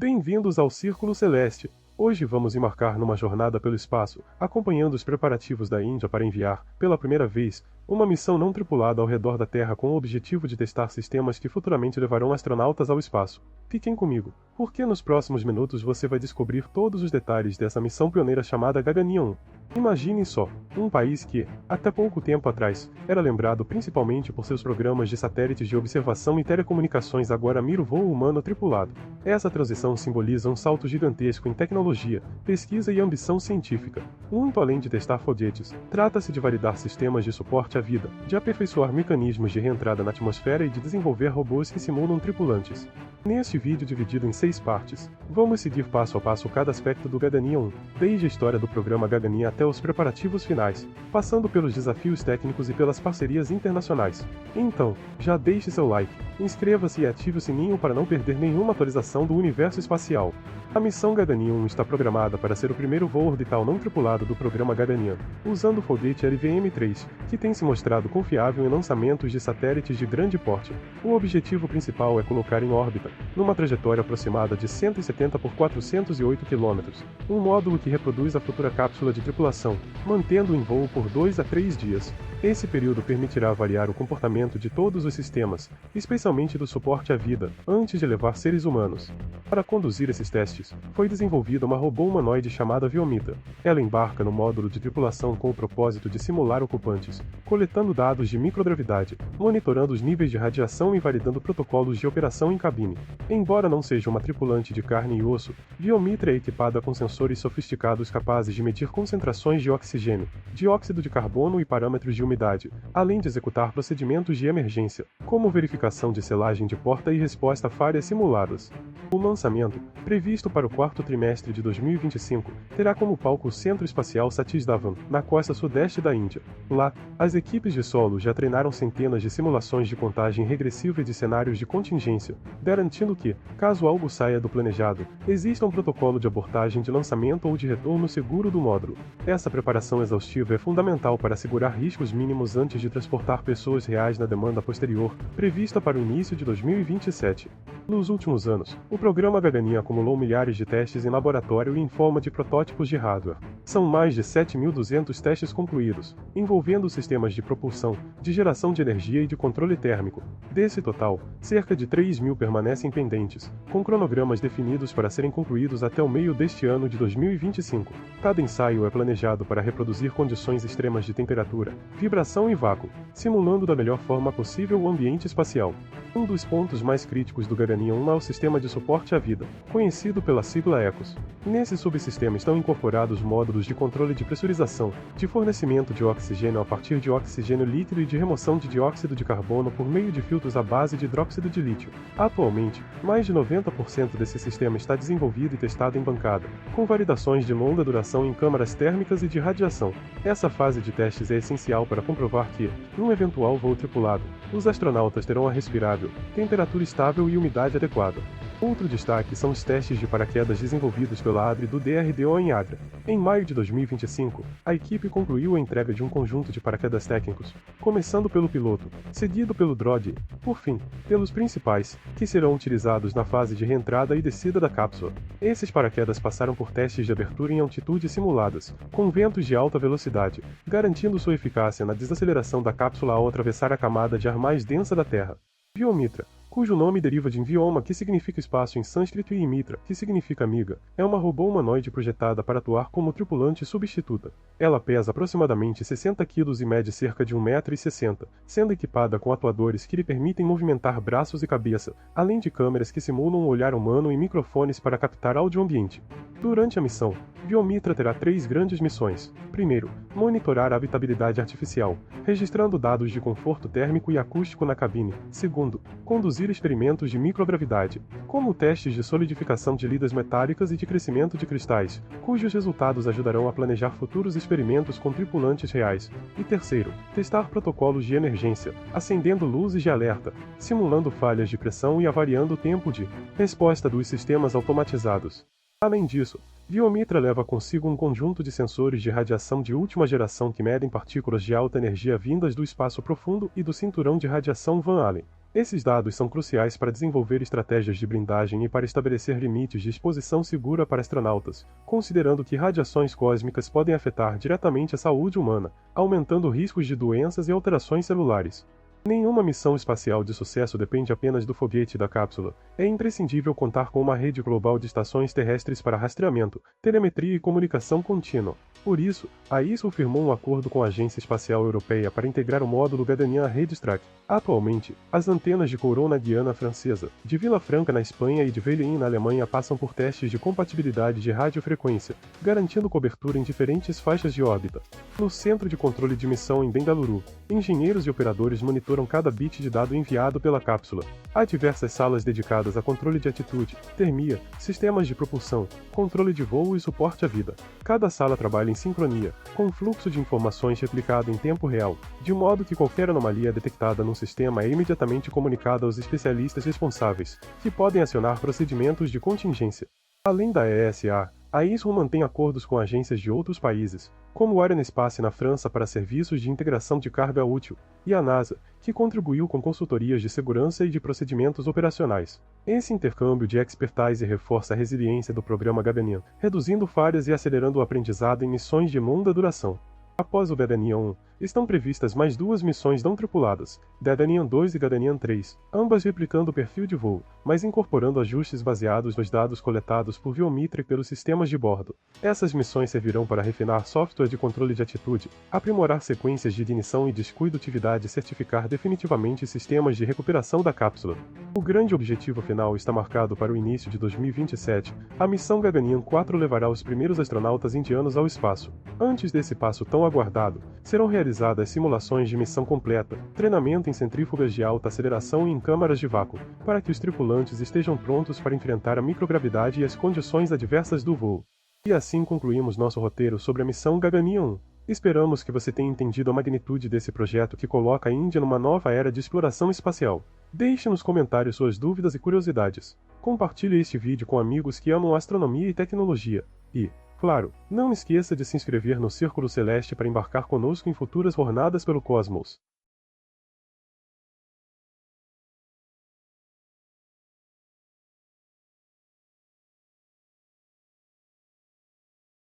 Bem-vindos ao Círculo Celeste. Hoje vamos embarcar numa jornada pelo espaço, acompanhando os preparativos da Índia para enviar, pela primeira vez, uma missão não tripulada ao redor da Terra com o objetivo de testar sistemas que futuramente levarão astronautas ao espaço. Fiquem comigo, porque nos próximos minutos você vai descobrir todos os detalhes dessa missão pioneira chamada Gaganyaan 1. Imaginem só, um país que, até pouco tempo atrás, era lembrado principalmente por seus programas de satélites de observação e telecomunicações agora mira o voo humano tripulado. Essa transição simboliza um salto gigantesco em tecnologia, pesquisa e ambição científica. Muito além de testar foguetes, trata-se de validar sistemas de suporte à vida, de aperfeiçoar mecanismos de reentrada na atmosfera e de desenvolver robôs que simulam tripulantes. Neste vídeo dividido em 6 partes, vamos seguir passo a passo cada aspecto do Gaganyaan 1, desde a história do programa Gaganyaan até os preparativos finais, passando pelos desafios técnicos e pelas parcerias internacionais. Então, já deixe seu like, inscreva-se e ative o sininho para não perder nenhuma atualização do universo espacial. A missão Gaganyaan 1 está programada para ser o primeiro voo orbital não tripulado do programa Gaganyaan, usando o foguete LVM-3, que tem se mostrado confiável em lançamentos de satélites de grande porte. O objetivo principal é colocar em órbita, numa trajetória aproximada de 170 por 408 km, um módulo que reproduz a futura cápsula de tripulação, mantendo-o em voo por 2 a 3 dias. Esse período permitirá avaliar o comportamento de todos os sistemas, especialmente do suporte à vida, antes de levar seres humanos. Para conduzir esses testes, foi desenvolvida uma robô humanoide chamada Viomitra. Ela embarca no módulo de tripulação com o propósito de simular ocupantes, coletando dados de microgravidade, monitorando os níveis de radiação e validando protocolos de operação em cabine. Embora não seja uma tripulante de carne e osso, Viomitra é equipada com sensores sofisticados capazes de medir concentrações de oxigênio, dióxido de carbono e parâmetros de umidade, além de executar procedimentos de emergência, como verificação de selagem de porta e resposta a falhas simuladas. O lançamento, previsto para o quarto trimestre de 2025, terá como palco o Centro Espacial Satish Dhawan, na costa sudeste da Índia. Lá, as equipes de solo já treinaram centenas de simulações de contagem regressiva e de cenários de contingência, garantindo que, caso algo saia do planejado, exista um protocolo de abortagem de lançamento ou de retorno seguro do módulo. Essa preparação exaustiva é fundamental para assegurar riscos mínimos antes de transportar pessoas reais na demanda posterior, prevista para o início de 2027. Nos últimos anos, o programa Gaganyaan acumulou milhares de testes em laboratório e em forma de protótipos de hardware. São mais de 7.200 testes concluídos, envolvendo sistemas de propulsão, de geração de energia e de controle térmico. Desse total, cerca de 3.000 permanecem pendentes, com cronogramas definidos para serem concluídos até o meio deste ano de 2025. Cada ensaio é planejado para reproduzir condições extremas de temperatura, vibração e vácuo, simulando da melhor forma possível o ambiente espacial. Um dos pontos mais críticos do Gaganyaan 1 é o sistema de suporte à vida, conhecido pela sigla ECOS. Nesse subsistema estão incorporados módulos de controle de pressurização, de fornecimento de oxigênio a partir de oxigênio líquido e de remoção de dióxido de carbono por meio de filtros à base de hidróxido de lítio. Atualmente, mais de 90% desse sistema está desenvolvido e testado em bancada, com validações de longa duração em câmaras térmicas e de radiação. Essa fase de testes é essencial para comprovar que, num eventual voo tripulado, os astronautas terão ar respirável, temperatura estável e umidade adequada. Outro destaque são os testes de paraquedas desenvolvidos pela ADRI do DRDO em Agra. Em maio de 2025, a equipe concluiu a entrega de um conjunto de paraquedas técnicos, começando pelo piloto, seguido pelo droid, por fim, pelos principais, que serão utilizados na fase de reentrada e descida da cápsula. Esses paraquedas passaram por testes de abertura em altitudes simuladas, com ventos de alta velocidade, garantindo sua eficácia na desaceleração da cápsula ao atravessar a camada de ar mais densa da Terra. Viomitra, cujo nome deriva de Vyoma, que significa espaço em sânscrito, e Mitra, que significa amiga, é uma robô humanoide projetada para atuar como tripulante substituta. Ela pesa aproximadamente 60 kg e mede cerca de 1,60 m, sendo equipada com atuadores que lhe permitem movimentar braços e cabeça, além de câmeras que simulam o olhar humano e microfones para captar áudio ambiente. Durante a missão, Viomitra terá 3 grandes missões. Primeiro, monitorar a habitabilidade artificial, registrando dados de conforto térmico e acústico na cabine. Segundo, conduzir experimentos de microgravidade, como testes de solidificação de lidas metálicas e de crescimento de cristais, cujos resultados ajudarão a planejar futuros experimentos com tripulantes reais. E terceiro, testar protocolos de emergência, acendendo luzes de alerta, simulando falhas de pressão e avaliando o tempo de resposta dos sistemas automatizados. Além disso, Viomitra leva consigo um conjunto de sensores de radiação de última geração que medem partículas de alta energia vindas do espaço profundo e do cinturão de radiação Van Allen. Esses dados são cruciais para desenvolver estratégias de blindagem e para estabelecer limites de exposição segura para astronautas, considerando que radiações cósmicas podem afetar diretamente a saúde humana, aumentando riscos de doenças e alterações celulares. Nenhuma missão espacial de sucesso depende apenas do foguete e da cápsula. É imprescindível contar com uma rede global de estações terrestres para rastreamento, telemetria e comunicação contínua. Por isso, a ISRO firmou um acordo com a Agência Espacial Europeia para integrar o módulo Gaganyaan à rede Strack. Atualmente, as antenas de Kourou na Guiana Francesa, de Vila Franca na Espanha e de Vélin na Alemanha passam por testes de compatibilidade de radiofrequência, garantindo cobertura em diferentes faixas de órbita. No Centro de Controle de Missão em Bengaluru, engenheiros e operadores monitoram cada bit de dado enviado pela cápsula. Há diversas salas dedicadas a controle de atitude, termia, sistemas de propulsão, controle de voo e suporte à vida. Cada sala trabalha em sincronia, com um fluxo de informações replicado em tempo real, de modo que qualquer anomalia detectada num sistema é imediatamente comunicada aos especialistas responsáveis, que podem acionar procedimentos de contingência. Além da ESA, a ISRO mantém acordos com agências de outros países, como o Arianespace na França para serviços de integração de carga útil, e a NASA, que contribuiu com consultorias de segurança e de procedimentos operacionais. Esse intercâmbio de expertise reforça a resiliência do programa Gaganyaan, reduzindo falhas e acelerando o aprendizado em missões de longa duração. Após o Gaganyaan 1, estão previstas mais duas missões não tripuladas, Gaganyaan 2 e Gaganyaan 3, ambas replicando o perfil de voo, mas incorporando ajustes baseados nos dados coletados por Biometric pelos sistemas de bordo. Essas missões servirão para refinar software de controle de atitude, aprimorar sequências de ignição e descuido-atividade e certificar definitivamente sistemas de recuperação da cápsula. O grande objetivo final está marcado para o início de 2027. A missão Gaganyaan 4 levará os primeiros astronautas indianos ao espaço. Antes desse passo tão aguardado, serão realizadas simulações de missão completa, treinamento em centrífugas de alta aceleração e em câmaras de vácuo, para que os tripulantes estejam prontos para enfrentar a microgravidade e as condições adversas do voo. E assim concluímos nosso roteiro sobre a missão Gaganyaan 1. Esperamos que você tenha entendido a magnitude desse projeto que coloca a Índia numa nova era de exploração espacial. Deixe nos comentários suas dúvidas e curiosidades. Compartilhe este vídeo com amigos que amam astronomia e tecnologia. E, claro, não esqueça de se inscrever no Círculo Celeste para embarcar conosco em futuras jornadas pelo cosmos.